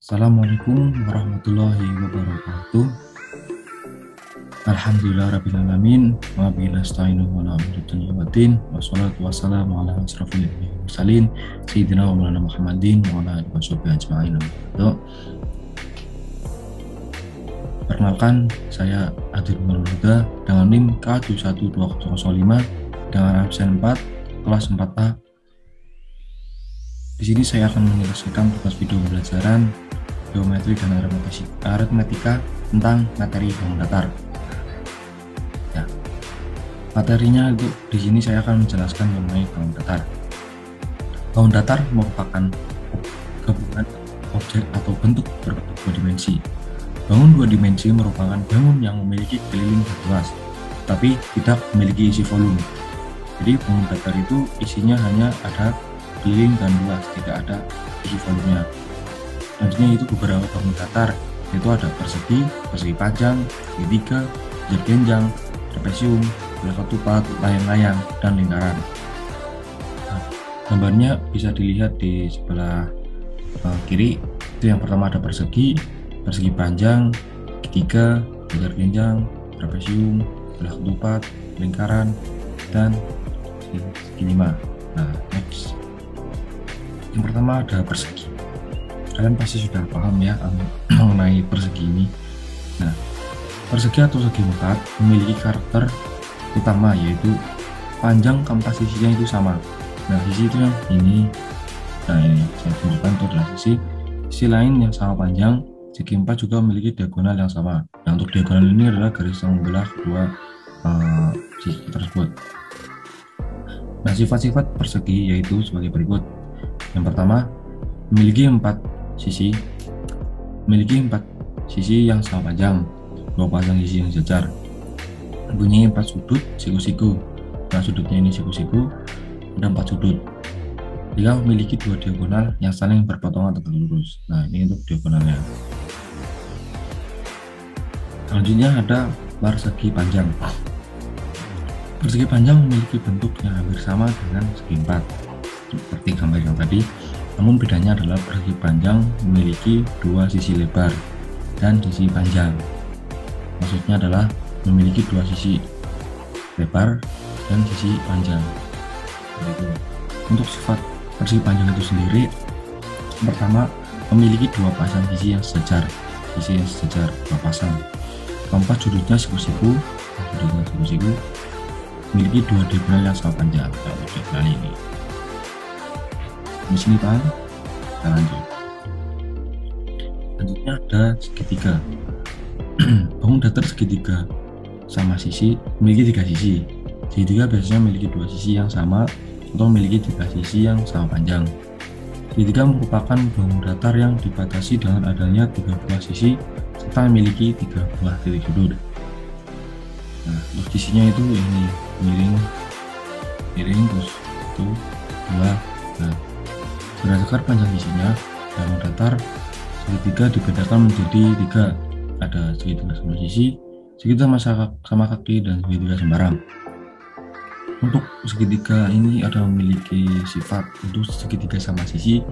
Assalamualaikum warahmatullahi wabarakatuh. Alhamdulillahirrabbilalamin. Wabillahi nasta'inu wa la ilaha wassalatu wassalamu ala asrofil mursalin Sayyidina wa maulana Muhammadin wa ala alihi washabihi ajma'in. Perkenalkan, saya Adil Nurhuda dengan NIM K21205 dengan absen 4 kelas 4A. Di sini saya akan menyelesaikan tugas video pembelajaran geometri dan aritmetika tentang materi bangun datar. Ya, materinya itu di sini saya akan menjelaskan mengenai bangun datar. Bangun datar merupakan gabungan objek atau bentuk berbentuk dua dimensi. Bangun dua dimensi merupakan bangun yang memiliki keliling dan luas, tapi tidak memiliki isi volume. Jadi bangun datar itu isinya hanya ada keliling dan luas, tidak ada isi volumenya. Selanjutnya itu beberapa bangun datar, yaitu ada persegi, persegi panjang, segitiga, jenjang, trapesium, bola ketupat, layang-layang, dan lingkaran. Nah, gambarnya bisa dilihat di sebelah kiri. Itu yang pertama ada persegi, persegi panjang, segitiga, jenjang, trapesium, bola ketupat, lingkaran, dan segi lima. Nah, next. Yang pertama ada persegi. Kalian pasti sudah paham ya mengenai persegi ini. Nah, persegi atau segi empat memiliki karakter utama, yaitu panjang keempat sisinya itu sama. Nah, sisi itu yang ini. Nah, ini saya tunjukkan, itu adalah sisi lain yang sama panjang. Segi empat juga memiliki diagonal yang sama. Nah, untuk diagonal ini adalah garis yang membelah kedua sisi tersebut. Nah, sifat-sifat persegi yaitu sebagai berikut. Yang pertama, memiliki empat sisi yang sama panjang, dua pasang sisi yang sejajar, mempunyai empat sudut siku-siku. Nah, sudutnya ini siku-siku, ada empat sudut. Dia memiliki dua diagonal yang saling berpotongan tegak lurus. Nah, ini untuk diagonalnya. Selanjutnya ada persegi panjang. Persegi panjang memiliki bentuk yang hampir sama dengan segi empat, seperti gambar yang tadi. Namun bedanya adalah persegi panjang memiliki dua sisi lebar dan sisi panjang. Maksudnya adalah memiliki dua sisi lebar dan sisi panjang. Untuk sifat persegi panjang itu sendiri, pertama, memiliki dua pasang sisi yang sejajar, dua pasang. Keempat, sudutnya siku-siku, memiliki dua diagonal yang sama panjang. Nah, diagonal ini. Di sini paham? Kita lanjut. Selanjutnya ada segitiga. Bangun datar segitiga sama sisi memiliki tiga sisi. Segitiga biasanya memiliki dua sisi yang sama atau memiliki tiga sisi yang sama panjang. Segitiga merupakan bangun datar yang dibatasi dengan adanya tiga buah sisi serta memiliki tiga buah titik sudut. Nah, untuk sisinya itu ini miring terus itu dua. Nah, berdasarkan panjang sisinya, bangun datar segitiga dibedakan menjadi tiga. Ada segitiga sama sisi, segitiga sama kaki, dan segitiga sembarang. Untuk segitiga ini ada memiliki sifat. Untuk segitiga sama sisi,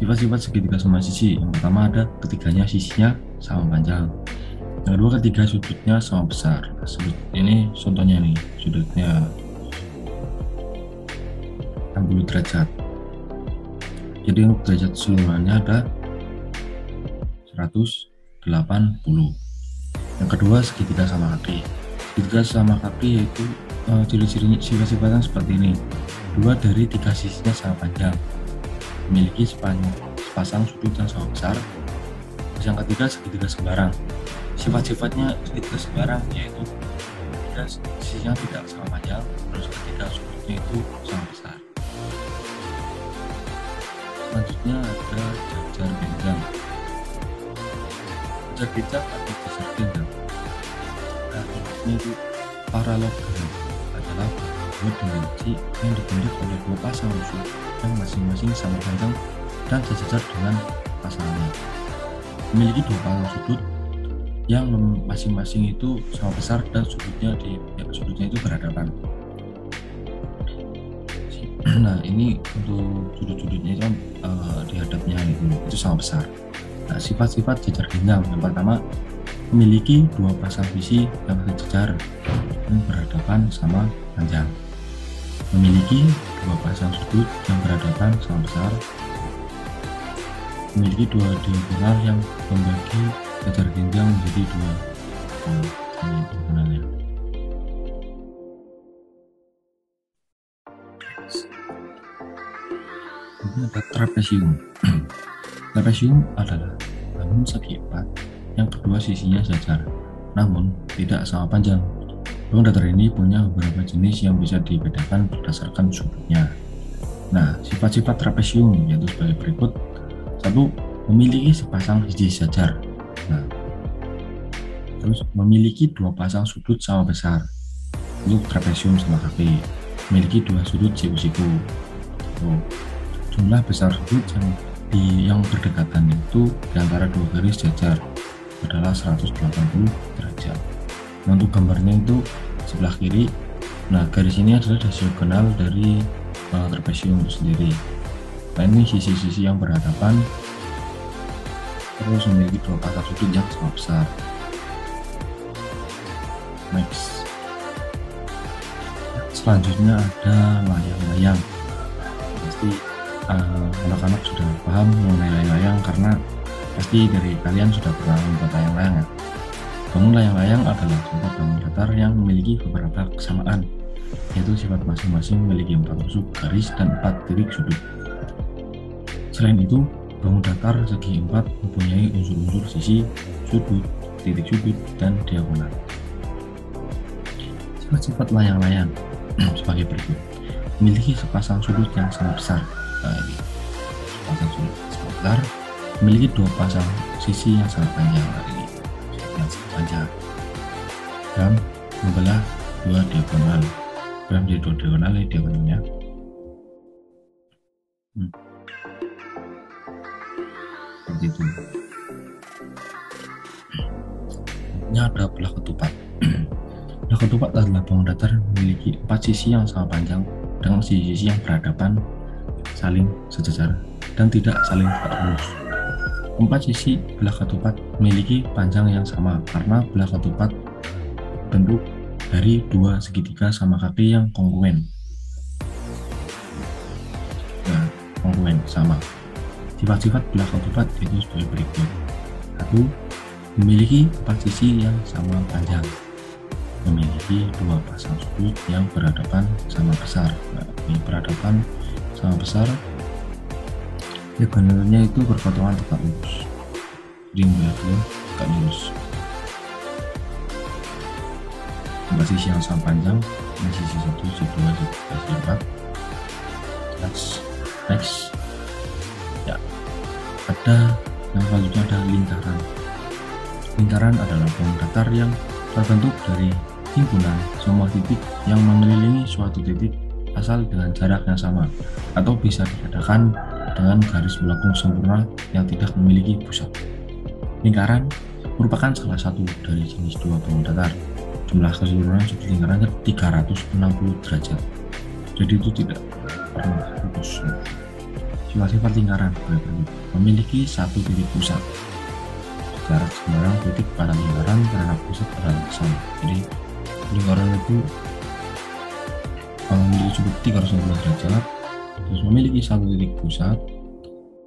sifat-sifat segitiga sama sisi. Yang pertama ada ketiganya sisinya sama panjang. Yang kedua, ketiga sudutnya sama besar. Nah, sudut ini contohnya nih, sudutnya 60 derajat. Jadi untuk derajat keseluruhannya ada 180. Yang kedua, segitiga sama kaki. Segitiga sama kaki yaitu ciri-cirinya sifat-sifatnya seperti ini. Dua dari tiga sisinya sama panjang, memiliki sepasang sudut yang sama besar. Yang ketiga, segitiga sembarang. Sifat-sifatnya segitiga sembarang yaitu ketiga sisinya tidak sama panjang, terus ketiga sudutnya itu sama besar. Selanjutnya ada jajar genjang. Jajar genjang atau jajar genjang, nah, ini itu paralelogram adalah dua dimensi yang dibentuk oleh dua pasang sudut yang masing-masing sama panjang dan sejajar dengan pasangannya. Memiliki dua pasang sudut yang masing-masing itu sama besar dan sudutnya itu berhadapan. Nah, ini untuk sudut-sudutnya itu dihadapnya itu sama besar. Nah, sifat-sifat jajar genjang yang pertama, memiliki dua pasang sisi yang sejajar dan berhadapan sama panjang. Memiliki dua pasang sudut yang berhadapan sama besar. Memiliki dua diagonal yang membagi jajar genjang menjadi dua diagonalnya. Ini ada trapesium. Trapesium adalah bangun segi empat yang kedua sisinya sejajar, namun tidak sama panjang. Bangun datar ini punya beberapa jenis yang bisa dibedakan berdasarkan sudutnya. Nah, sifat-sifat trapesium yaitu sebagai berikut. 1. Memiliki sepasang sisi sejajar. Nah, terus memiliki dua pasang sudut sama besar. Untuk trapesium sama kaki. Memiliki dua sudut siku-siku. Jumlah besar sudut yang berdekatan itu di antara dua garis sejajar adalah 180 derajat. Nah, untuk gambarnya itu sebelah kiri. Nah, garis ini adalah diagonal dari trapesium itu sendiri. Nah, ini sisi-sisi yang berhadapan terus memiliki dua pasang sudut yang sama besar. Next. Selanjutnya ada layang-layang. Pasti anak-anak sudah paham mengenai layang-layang karena pasti dari kalian sudah pernah membuat layang-layang ya. Bangun layang-layang adalah contoh bangun datar yang memiliki beberapa kesamaan, yaitu sifat masing-masing memiliki 4 tusuk garis dan 4 titik sudut. Selain itu, bangun datar segi 4 mempunyai unsur-unsur sisi, sudut, titik sudut, dan diagonal. Sifat-sifat layang-layang sebagai berikut. Memiliki sepasang sudut yang sangat besar. Nah, ini sepasang sudut yang sangat besar. Memiliki dua pasang sisi yang sangat panjang. Nah, ini yang sangat panjang. Dan membelah dua diagonal. Belah menjadi dua diagonal, ini diagonalnya. Seperti itu. Ini ada belah ketupat. Belah ketupat adalah bangun datar yang memiliki 4 sisi yang sama panjang dengan sisi-sisi yang berhadapan, saling sejajar, dan tidak saling tegak lurus. 4 sisi belah ketupat memiliki panjang yang sama karena belah ketupat bentuk dari dua segitiga sama kaki yang kongruen. Nah, kongruen sama. Sifat-sifat belah ketupat itu sebagai berikut. 1. Memiliki 4 sisi yang sama panjang. Memiliki dua pasang sudut yang berhadapan sama besar. Nah, ini berhadapan sama besar. Diagonalnya itu berpotongan tegak lurus. Jadi membelah dua tegak lurus. 4 sisi yang sama panjang. Ini sisi 1, sisi 2, sisi 3, sisi 4. Next. Ya. Ada yang selanjutnya ada lingkaran. Lingkaran adalah bangun datar yang terbentuk dari himpunan semua titik yang mengelilingi suatu titik asal dengan jarak yang sama, atau bisa dikatakan dengan garis melengkung sempurna yang tidak memiliki pusat. Lingkaran merupakan salah satu dari jenis dua bangun datar. Jumlah keseluruhan sudut lingkarannya 360 derajat. Jadi itu tidak pernah putus. Sifat-sifat lingkaran memiliki satu titik pusat. Jarak sembarang titik pada lingkaran terhadap pusat adalah sama. Jadi lingkaran itu memiliki sudut 360 derajat, terus memiliki satu titik pusat.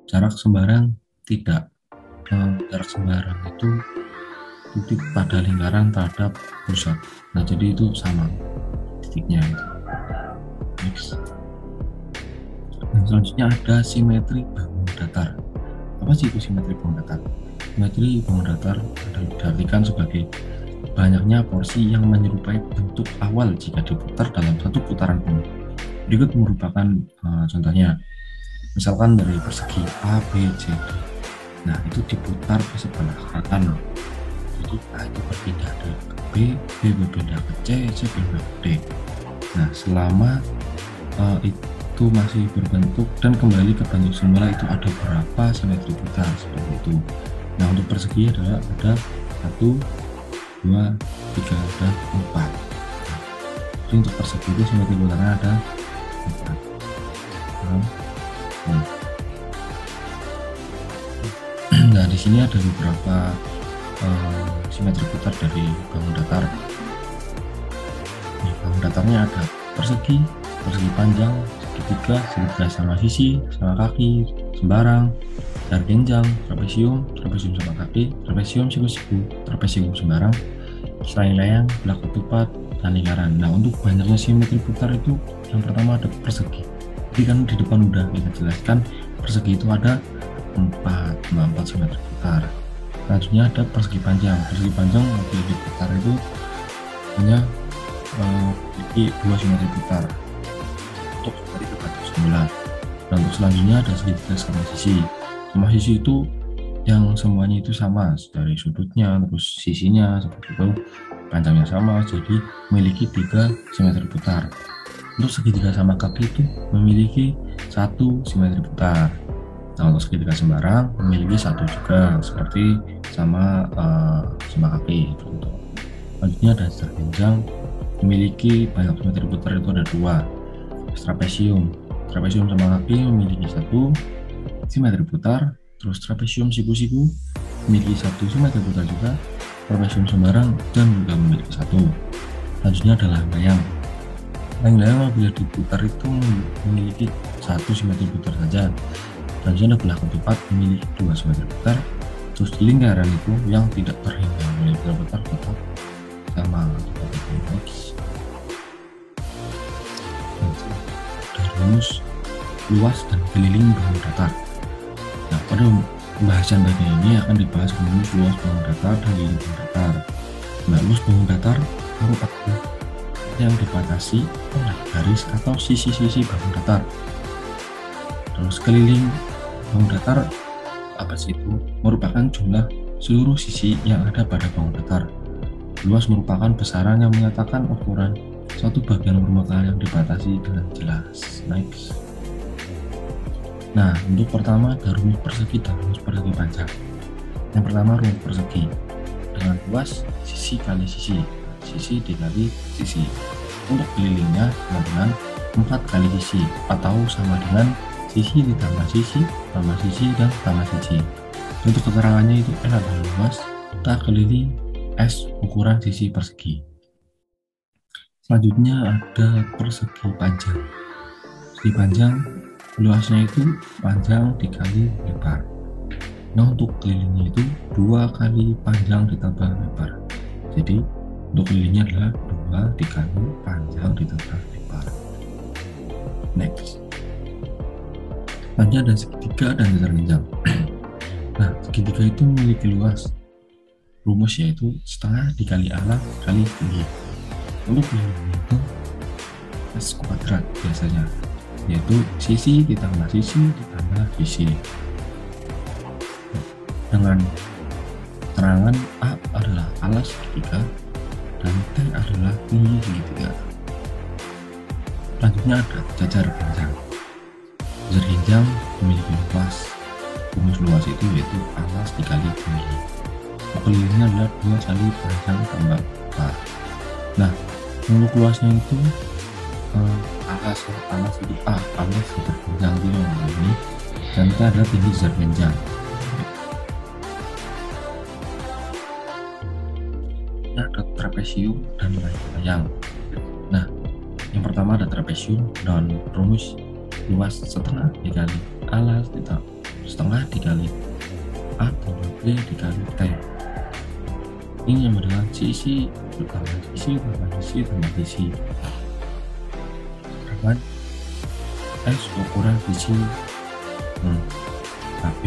Jarak sembarang tidak. Jarak sembarang itu titik pada lingkaran terhadap pusat. Nah, jadi itu sama titiknya itu. Next. Dan selanjutnya ada simetri bangun datar. Apa sih itu simetri bangun datar? Simetri bangun datar adalah diartikan sebagai banyaknya porsi yang menyerupai bentuk awal jika diputar dalam satu putaran penuh. Berikut merupakan contohnya. Misalkan dari persegi A, B, C, D. Nah, itu diputar ke sebelah kanan. Jadi A itu berpindah ke B, B berpindah ke C, C berpindah ke D. Nah, selama itu masih berbentuk dan kembali ke bentuk semula, itu ada berapa simetri putar seperti itu. Nah, untuk persegi adalah ada 1, 2, 3, dan 4. Jadi untuk persegi itu simetri putarnya ada 4. Dan di sini ada beberapa simetri putar dari bangun datar. Nih, bangun datarnya ada persegi, persegi panjang, segitiga, segitiga sama sisi, sama kaki, sembarang, dargenjang, trapesium, trapesium sama kaki, trapesium, siku-siku, trapesium sembarang, layang-layang, belah ketupat, dan lingkaran. Nah, untuk banyaknya simetri putar itu yang pertama ada persegi. Jadi kan di depan udah kita jelaskan persegi itu ada 4 simetri putar. Selanjutnya ada persegi panjang. Persegi panjang di putar itu hanya memiliki 2 simetri putar untuk dari kebatas 9. Dan untuk selanjutnya ada segitiga sama sisi. Sama sisi itu yang semuanya itu sama dari sudutnya, terus sisinya seperti itu, panjangnya sama, jadi memiliki 3 simetri putar. Untuk segitiga sama kaki itu memiliki 1 simetri putar. Nah, untuk segitiga sembarang memiliki 1 juga, seperti sama kaki. Selanjutnya ada dargenjang, memiliki banyak simetri putar, itu ada 2. Trapesium sama kaki memiliki 1 simetri putar. Terus trapesium siku-siku memiliki 1 simetri putar juga, trapesium sembarang dan juga memiliki 1. Selanjutnya adalah layang. Layang apabila diputar itu memiliki 1 simetri putar saja. Selanjutnya belah ketupat memiliki 2 simetri putar. Terus lingkaran itu yang tidak terhingga memiliki putar tetap sama. Dari rumus luas dan keliling bangun datar. Nah, pada pembahasan bagian ini akan dibahas rumus luas bangun datar dan keliling bangun datar. Nah, luas bangun datar merupakan yang dibatasi oleh garis atau sisi-sisi bangun datar. Terus keliling bangun datar apa sih itu? Merupakan jumlah seluruh sisi yang ada pada bangun datar. Luas merupakan besaran yang menyatakan ukuran suatu bagian permukaan yang dibatasi dengan jelas. Next. Nah, untuk pertama ada rumus persegi dan rumus persegi panjang. Yang pertama rumus persegi dengan luas sisi kali sisi, sisi dikali sisi. Untuk kelilingnya sama dengan 4 kali sisi atau sama dengan sisi ditambah sisi tambah sisi dan tambah sisi. Untuk keterangannya itu N adalah luas, tak keliling, S ukuran sisi persegi. Selanjutnya ada persegi panjang. Persegi panjang luasnya itu panjang dikali lebar. Nah, untuk kelilingnya itu 2 kali panjang ditambah lebar. Jadi untuk kelilingnya adalah 2 dikali panjang ditambah lebar. Next. Selanjutnya ada segitiga dan dargenjang. Nah, segitiga itu memiliki luas. Rumus yaitu setengah dikali alas kali tinggi. Untuk kelilingnya itu S kuadrat biasanya, yaitu sisi ditambah sisi ditambah sisi. Dengan terangan A adalah alas segitiga dan T adalah tinggi segitiga. Selanjutnya ada jajar genjang. Jajar genjang memiliki luas. Rumus luas itu yaitu alas dikali tinggi. Kelilingnya adalah 2 kali panjang tambah lebar. Nah, untuk luasnya itu alas itu A, alas jajar genjang ini, dan T adalah tinggi jajar genjang. Ada trapesium dan layang. Nah, yang pertama ada trapesium dan rumus luas setengah dikali alas ditambah setengah dikali A tambah B dikali T. Ini yang adalah sisi tambah sisi tambah sisi tambah sisi. Berapa? S ukuran sisi AB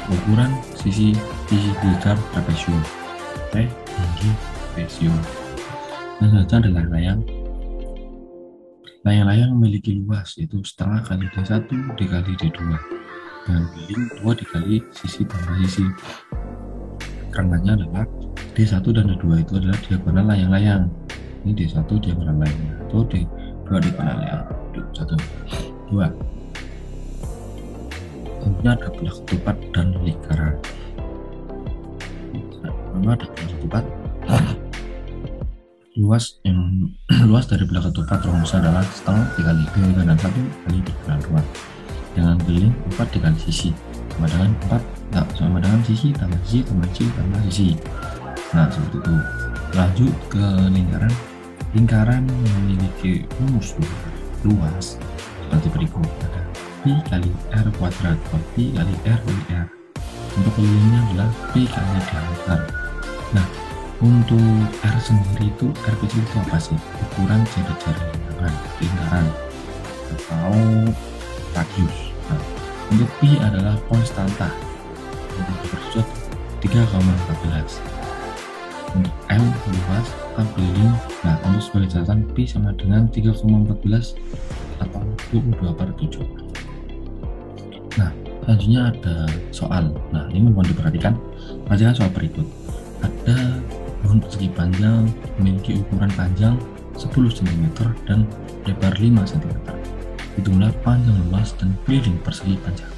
ukuran sisi besar trapesium. T tinggi trapesium. Nah, selanjutnya adalah layang. Layang-layang memiliki luas yaitu setengah kali D1 dikali D2 dengan keliling 2 dikali sisi tambah sisi. Karenanya adalah D1 dan D2 itu adalah diagonal layang-layang. Ini D1 diagonal layangnya atau D2 diagonal layang. 1, 2. Selanjutnya ada belah ketupat dan lingkaran. Pertama ada belah ketupat. Luas dari belah ketupat rumusnya adalah setengah dikali B kanan 1 kali B kanan 2 dengan keliling 4 dikali sisi. sama dengan 4, nah, sama dengan sisi tambah sisi tambah sisi tambah sisi. Nah seperti itu. Lanjut ke lingkaran. Lingkaran memiliki rumus luas seperti berikut. Ada pi kali r kuadrat, pi kali r kali r. Untuk kelilingnya adalah pi kali diameter. Nah untuk r sendiri itu, r kecil itu apa sih? Ukuran jari-jari lingkaran atau radius. Nah, untuk pi adalah konstanta untuk berjumlah 3,14. Untuk m luas keliling. Nah untuk sebagai catatan pi sama dengan 3,14 atau 22/7. Nah selanjutnya ada soal. Nah ini mohon diperhatikan, perhatikan soal berikut. Ada pohon persegi panjang memiliki ukuran panjang 10 cm dan lebar 5 cm. Hitunglah panjang luas dan keliling persegi panjang.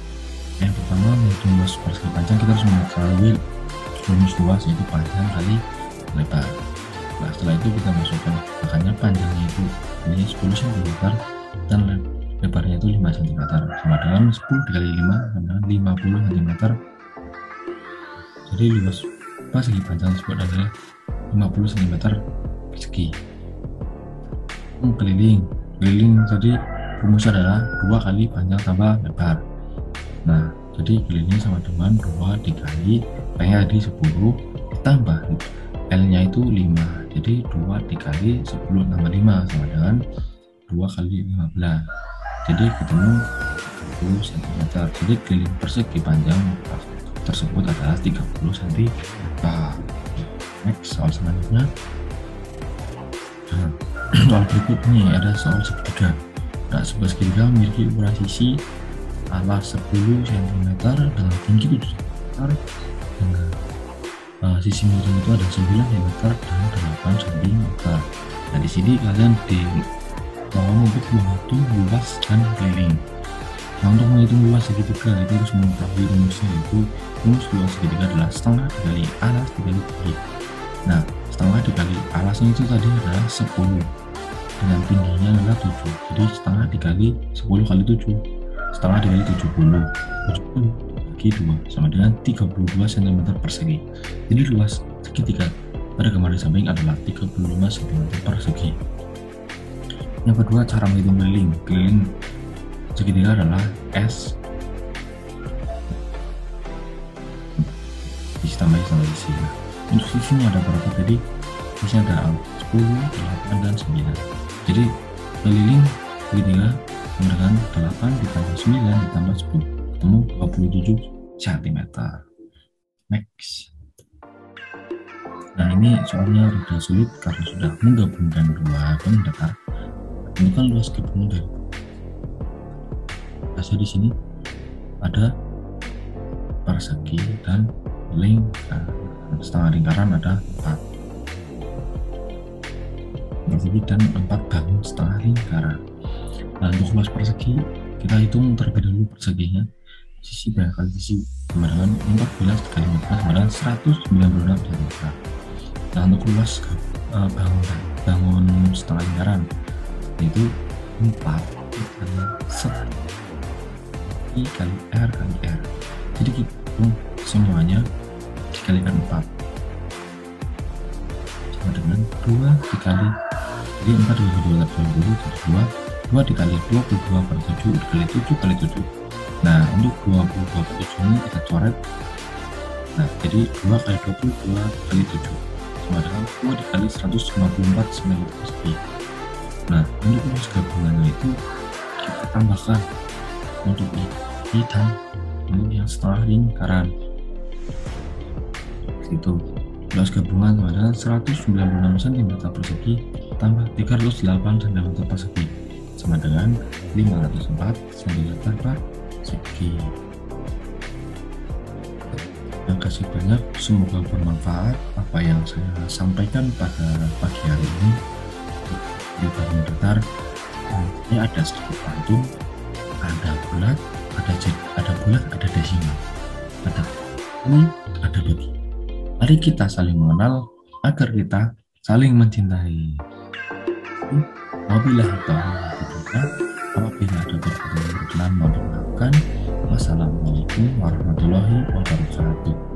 Yang pertama, menghitung luas persegi panjang, kita harus mengetahui rumus luas, yaitu panjang kali lebar. Nah setelah itu kita masukkan, makanya panjangnya itu ini 10 cm dan lebarnya itu 5 cm, sama dengan 10 dikali 5 sama dengan 50 cm. Jadi luas persegi panjang tersebut adalah 50 cm persegi. Keliling tadi rumusnya adalah 2 kali panjang tambah lebar. Nah jadi keliling sama dengan 2 dikali panjang tadi 10 ditambah L nya itu 5, jadi 2 dikali 10 tambah 5 sama dengan 2 kali 15, jadi ketemu 30 cm. Jadi keliling persegi panjang tersebut adalah 30 cm. Next, soal selanjutnya. Nah, soal berikut ini ada soal segitiga. Nah, sebuah segitiga memiliki ukuran sisi alas 10 cm dengan tinggi 7 cm dengan sisi miring itu ada 9 cm dan 8 cm. Nah di sini kalian mohon untuk menghitung luas dan keliling. Nah untuk menghitung luas segitiga itu harus mengetahui rumusnya, yaitu rumus luas segitiga adalah setengah dikali alas dikali tinggi. Nah setengah dikali alasnya itu tadi adalah 10 dengan tingginya adalah 7, jadi setengah dikali 10 kali 7, setengah dikali 70 bagi 2 sama dengan 32 cm persegi. Jadi luas segitiga pada gambar di samping adalah 35 cm persegi. Yang kedua, cara menghitung keliling. Keliling segitiga adalah S sisi tambah sisi. Nah, untuk sisinya ada berapa tadi? Sisinya ada 10, 8, dan 9. Jadi keliling segitiga dengan 8 ditambah 9 ditambah 10 ketemu 27 cm. Next. Nah ini soalnya sudah sulit karena sudah menggabungkan dua benda datar. Tentukan luas gabungan dari hasil di sini ada persegi dan lingkaran. Setengah lingkaran ada 4 persegi dan 4 bangun setengah lingkaran. Nah untuk luas persegi kita hitung terlebih dahulu perseginya. Sisi kali sisi sama dengan 14 kali 14 sama dengan 196 cm. Nah untuk luas bangun setengah lingkaran yaitu 4 kali 1 kali R kali R. Jadi kita hitung semuanya dikalikan 4 sama dengan 2 dikali, jadi 4 dikali 2 jadi 2 dikali 22/7 dikali 7 kali 7. Nah untuk 22/7 ini kita coret. Nah jadi 2 kali 22 kali 7 sama dengan 2 dikali 154 cm persegi. Nah untuk luas gabungannya itu kita tambahkan untuk I dan untuk yang setengah lingkaran. Itu luas gabungan sama dengan 196 cm persegi tambah 308 cm persegi sama dengan 504 cm persegi. Terima kasih banyak, semoga bermanfaat apa yang saya sampaikan pada pagi hari ini. Di bagian datar ini ada sedikit pantun, ada bulat, ada desimal, ada ini, ada bagi. Mari kita saling mengenal agar kita saling mencintai. Wabillahi taufiq. Apabila ada perbedaan mohon dimaafkan. Wassalamualaikum warahmatullahi wabarakatuh.